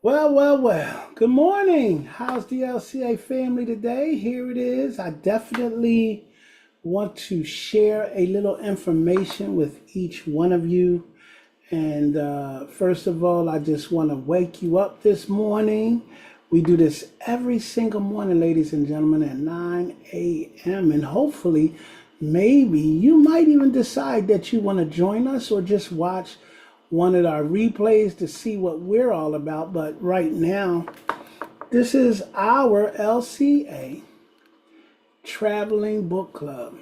Well. Good morning. How's the LCA family today? Here it is. I definitely want to share a little information with each one of you. And first of all, I just want to wake you up this morning. We do this every single morning, ladies and gentlemen, at 9 a.m. And hopefully, maybe you might even decide that you want to join us or just watch one of our replays to see what we're all about. But right now, this is our LCA Traveling Book Club.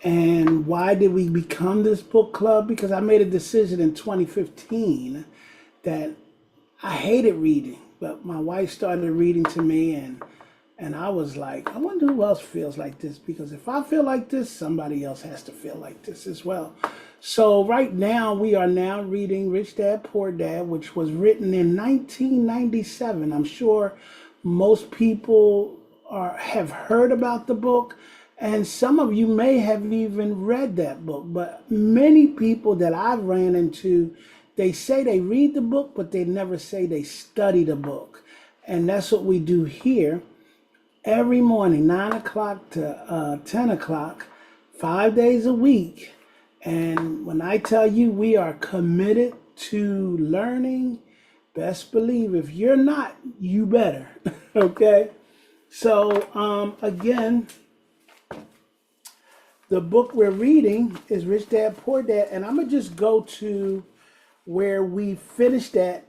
And why did we become this book club? Because I made a decision in 2015 that I hated reading, but my wife started reading to me, and I was like, I wonder who else feels like this, because if I feel like this, somebody else has to feel like this as well. So right now we are now reading Rich Dad Poor Dad, which was written in 1997. I'm sure most people have heard about the book, and some of you may have even read that book. But many people that I've ran into, they say they read the book, but they never say they study the book. And that's what we do here every morning, 9 o'clock to 10 o'clock, 5 days a week. And when I tell you we are committed to learning, best believe if you're not, you better. Okay? So, again, the book we're reading is Rich Dad Poor Dad. And I'm going to just go to where we finished at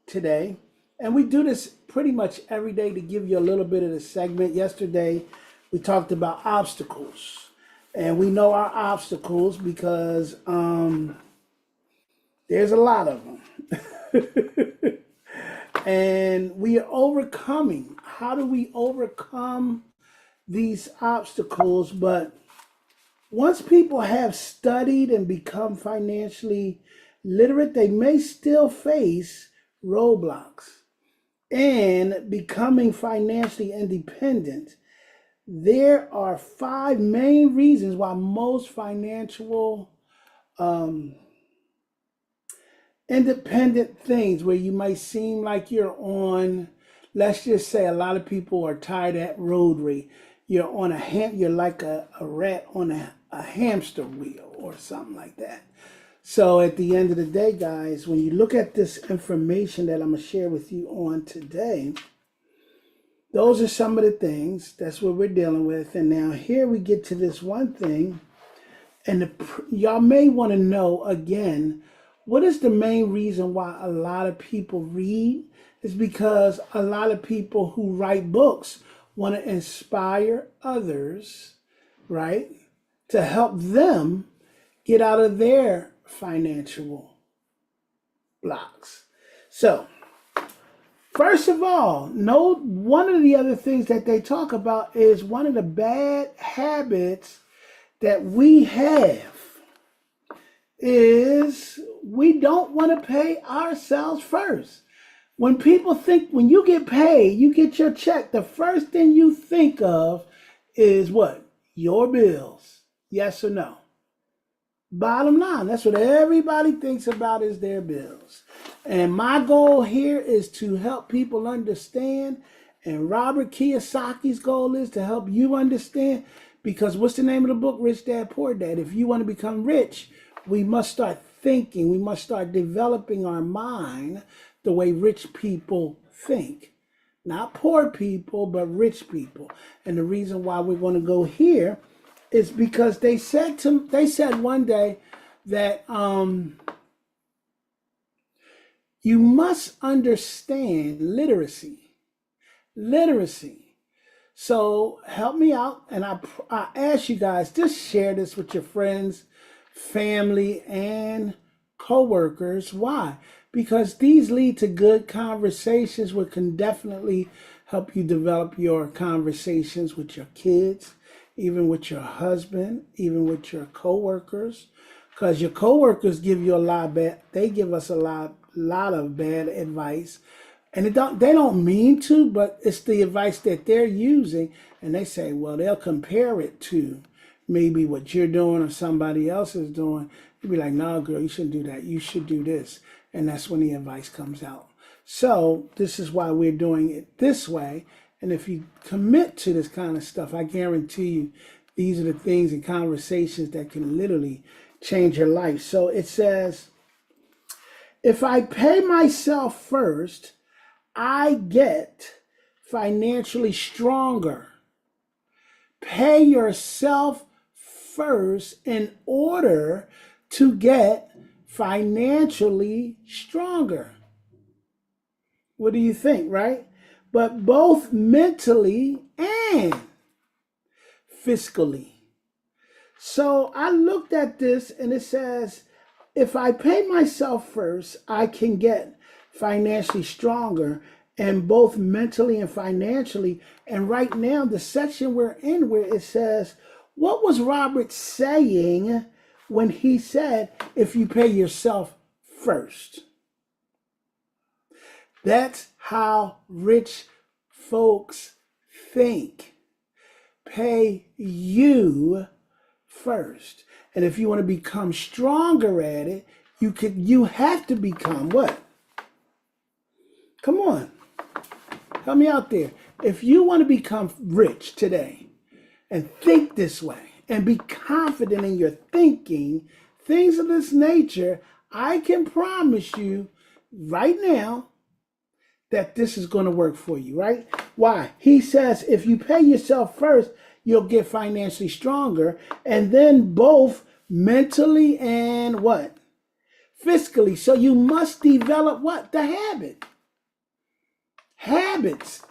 today. And we do this pretty much every day to give you a little bit of the segment. Yesterday, we talked about obstacles. And we know our obstacles because there's a lot of them. And we are overcoming. How do we overcome these obstacles? But once people have studied and become financially literate, they may still face roadblocks. And becoming financially independent, there are 5 main reasons why most financial independent things where you might seem like you're on, let's just say a lot of people are tired at road rage. You're on you're like a rat on a hamster wheel or something like that. So at the end of the day, guys, when you look at this information that I'm going to share with you on today, those are some of the things. That's what we're dealing with. And now here we get to this one thing. And y'all may want to know again, what is the main reason why a lot of people read? Is because a lot of people who write books want to inspire others, right? To help them get out of their financial blocks. So, first of all, one of the other things that they talk about is one of the bad habits that we have is we don't want to pay ourselves first. When you get paid, you get your check, the first thing you think of is what? Your bills. Yes or no? Bottom line, that's what everybody thinks about is their bills. And my goal here is to help people understand, and Robert Kiyosaki's goal is to help you understand, because what's the name of the book? Rich Dad, Poor Dad. If you want to become rich, we must start thinking, we must start developing our mind the way rich people think. Not poor people, but rich people. And the reason why we're going to go here is because they said one day that you must understand literacy. Literacy. So help me out, and I ask you guys, just share this with your friends, family, and coworkers. Why? Because these lead to good conversations, which can definitely help you develop your conversations with your kids, even with your husband, even with your coworkers, because your coworkers give you a lot of bad. They give us a lot of bad advice, and they don't mean to, but it's the advice that they're using, and they say, well, they'll compare it to maybe what you're doing or somebody else is doing. You'd be like, no, girl, you shouldn't do that. You should do this, and that's when the advice comes out. So this is why we're doing it this way. And if you commit to this kind of stuff, I guarantee you, these are the things and conversations that can literally change your life. So it says, if I pay myself first, I get financially stronger. Pay yourself first in order to get financially stronger. What do you think, right? But both mentally and fiscally. So I looked at this and it says, if I pay myself first, I can get financially stronger, and both mentally and financially. And right now, the section we're in where it says, what was Robert saying when he said, if you pay yourself first? That's how rich folks think. Pay you first. And if you want to become stronger at it, you have to become what? Come on. Help me out there. If you want to become rich today and think this way and be confident in your thinking, things of this nature, I can promise you right now that this is going to work for you, right? Why? He says if you pay yourself first, you'll get financially stronger, and then both mentally and what? Fiscally. So you must develop what? The habit. Habits.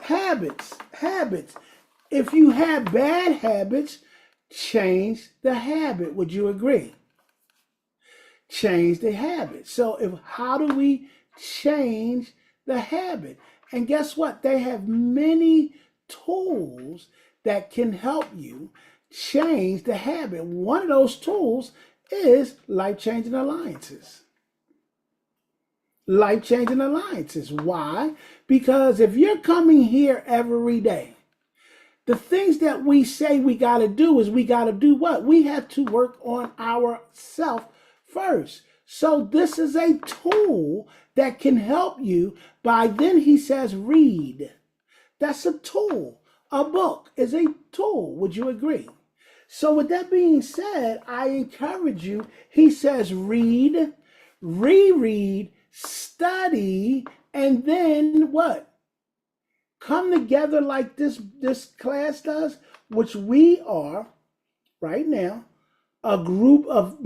If you have bad habits, change the habit. Would you agree? Change the habit. So how do we change the habit? And guess what? They have many tools that can help you change the habit. One of those tools is life-changing alliances. Life-changing alliances. Why? Because if you're coming here every day, the things that we say we got to do is we got to do what? We have to work on ourselves first. So this is a tool that can help you. By then he says read. That's a tool. A book is a tool. Would you agree? So with that being said, I encourage you. He says read, reread, study, and then what? Come together like this class does, which we are right now, a group of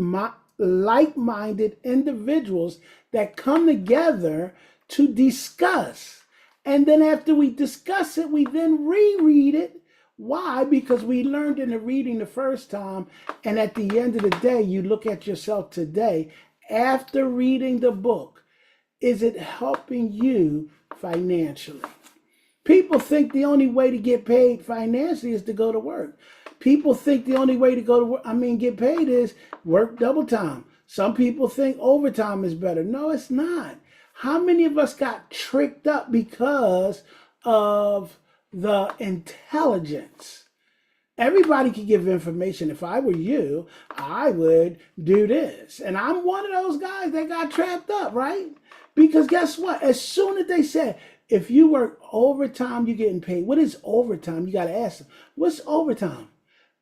like-minded individuals that come together to discuss. And then after we discuss it, we then reread it. Why? Because we learned in the reading the first time, and at the end of the day, you look at yourself today, after reading the book, is it helping you financially? People think the only way to get paid financially is to go to work. People think the only way to go to work, get paid is work double time. Some people think overtime is better. No, it's not. How many of us got tricked up because of the intelligence? Everybody can give information. If I were you, I would do this. And I'm one of those guys that got trapped up, right? Because guess what? As soon as they said, if you work overtime, you're getting paid. What is overtime? You got to ask them, what's overtime?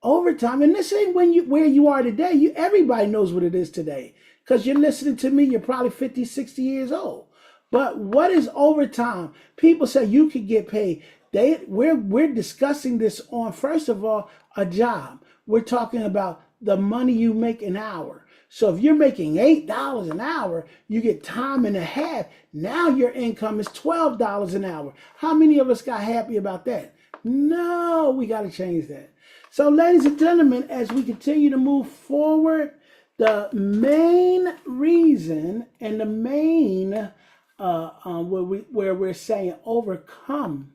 Overtime, and this ain't where you are today. Everybody knows what it is today. Because you're listening to me, you're probably 50, 60 years old. But what is overtime? People say you could get paid. We're discussing this on, first of all, a job. We're talking about the money you make an hour. So if you're making $8 an hour, you get time and a half. Now your income is $12 an hour. How many of us got happy about that? No, we got to change that. So ladies and gentlemen, as we continue to move forward, the main reason and the main where we're saying overcome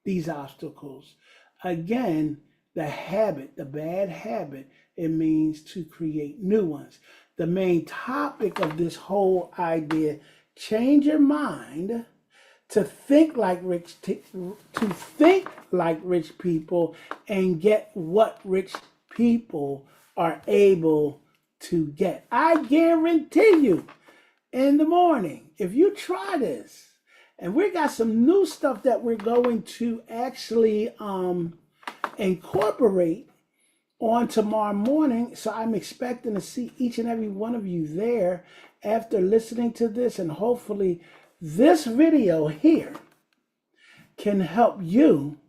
these obstacles, again, the habit, the bad habit, it means to create new ones. The main topic of this whole idea, change your mind to think like rich people and get what rich people are able to get. I guarantee you, in the morning, if you try this, And we got some new stuff that we're going to actually incorporate on tomorrow morning. So I'm expecting to see each and every one of you there after listening to this. And hopefully this video here can help you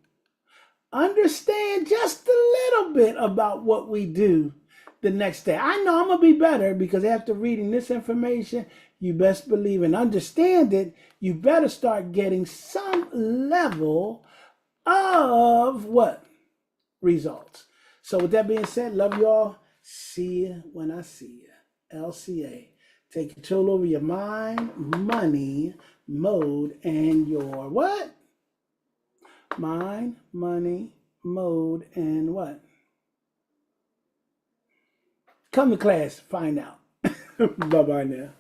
understand just a little bit about what we do the next day. I know I'm going to be better because after reading this information, you best believe and understand it, you better start getting some level of what? Results. So with that being said, love you all. See you when I see you. LCA. Take control over your mind, money, mode, and your what? Mind, money, mode, and what? Come to class, find out. Bye-bye now.